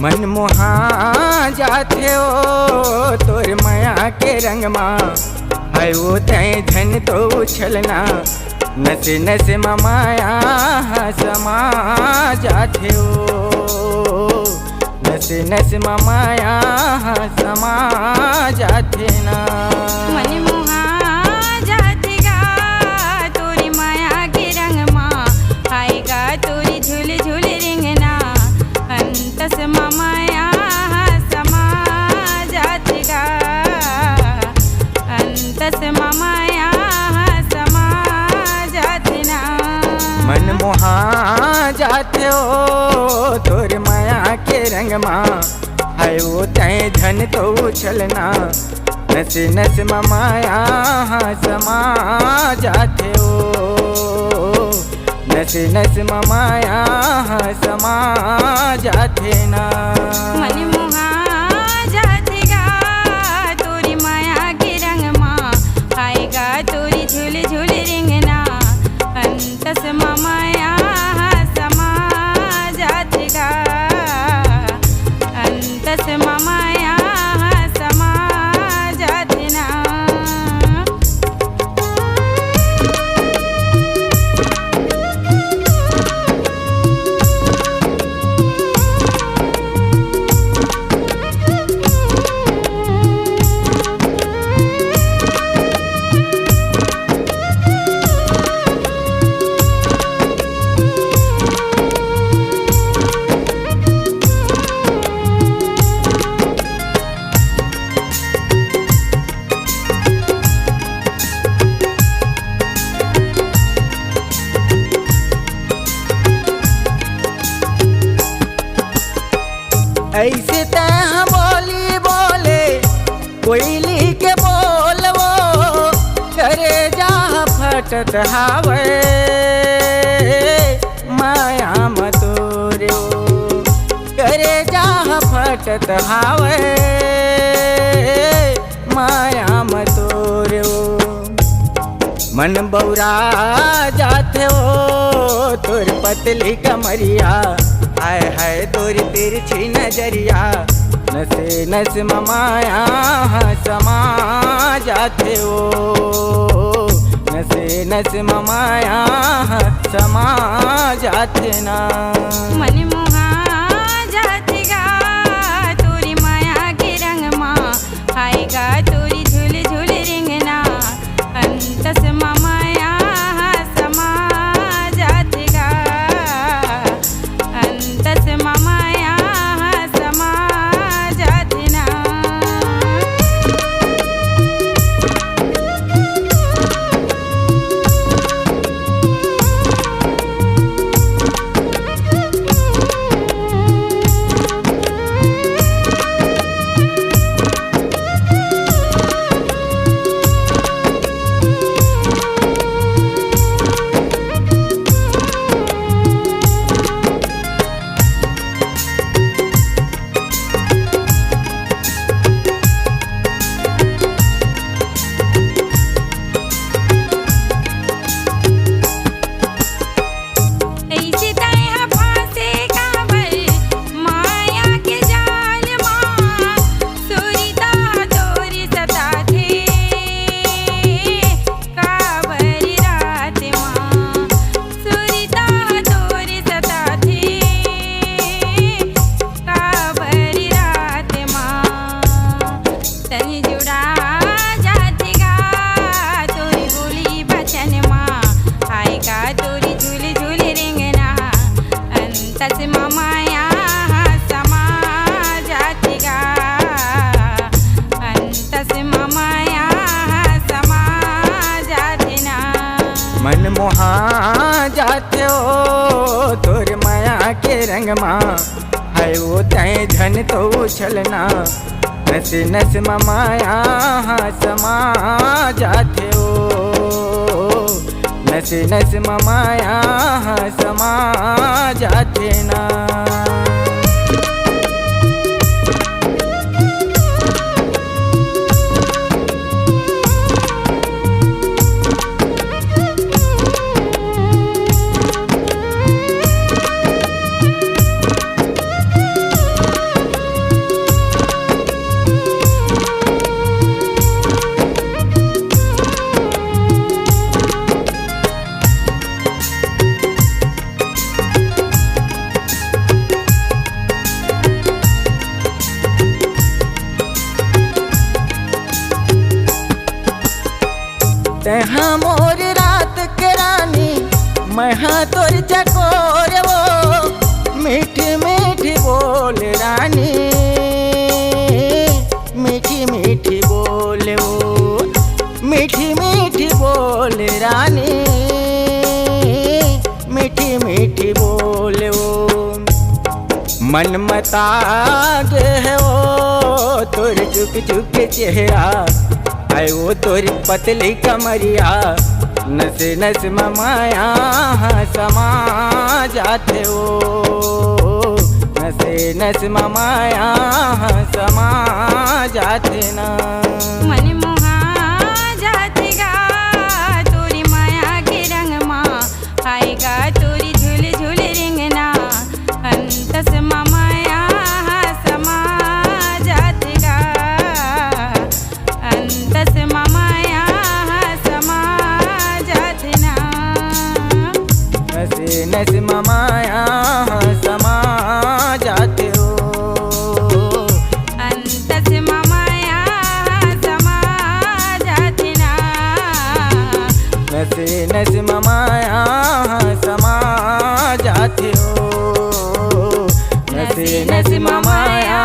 मन मोहा जाथे ओ तोर माया के रंग माँ है वो तय धन तो उछलना नस नस माया समा जाथे ओ नस नस माया समा जाथे ना। मन मोहा जाथे गा तोरी माया के रंग माँ आएगा तोरी झूल झूल रिंगना अंतस माया समा जाथे गा अंतस माया समा जाथे ना। मन मोहा जाथे ओ तोर माया के रंग माँ है वो तय धन तो उछलना नस नस माया समा जाथे ओ नस नस माया समा जाथे ना। मन मोहा जाथे गा तोरी माया के रंग माँ आएगा तोरी झूल झूल रिंगना अंतस माया समा जाथे गा अंतस माया समा जाथे ना। ऐसे तह बोली बोले कोयली के बोलवो करे जा फटत हावे माया मतोर्यो करे जा फटत हावे माया मतोर्यो। मन बौरा जाथे ओ तोर पतली कमरिया हाय हाय तोरी तिरछी नजरिया नसे नस माया समा जाथे ओ नसे नस माया समा जाथे ना। मन मोहा जाथे गा तोरी माया के रंग माँ आएगा तोरी झूल झूल रिंगना अंतस माया समा जाथे गा अंतस माया समा जाथे ना। ऐसे तय फांसे काबर माया के जाल माँ सुरीता तोरी सता थे काबर रात माँ सुरीता तोरी सता थे काबर रात माँ तनी जुड़ा जाथे गा तोरी बोली बचन माँ आएगा तोरी झूल झूल रिंगना अंतस माया समा जाथे गा अंतस माया समा जाथे ना। मन मोहा जाथे ओ तोर माया के रंग माँ है वो तय धन तो उछलना नस नस माया समा जाथे ओ नस नस माया समा जाथे ना। तहाँ मोर रात के रानी मैं हाँ तोर चकोर वो मीठी मीठी बोल रानी मीठी मीठी बोल वो मीठी मीठी बोल रानी मीठी मीठी बोल वो मन मता गे है वो तोर चुक चुक चेहरा है वो तोरी पतली कमरिया नस नस ममाया समा जाते हो नस नस ममाया समा जाते ना मन मोहा जाते गा तोरी माया के रंग मा आएगा तोरी झूल झूल रिंगना अंतस माया समा जाते गा अंतस माया समा जाते ना नस नस ममाया समा जाते हो अंतस माया समा जाते ना नस नस ममाया समा जाते हो नस नस ममाया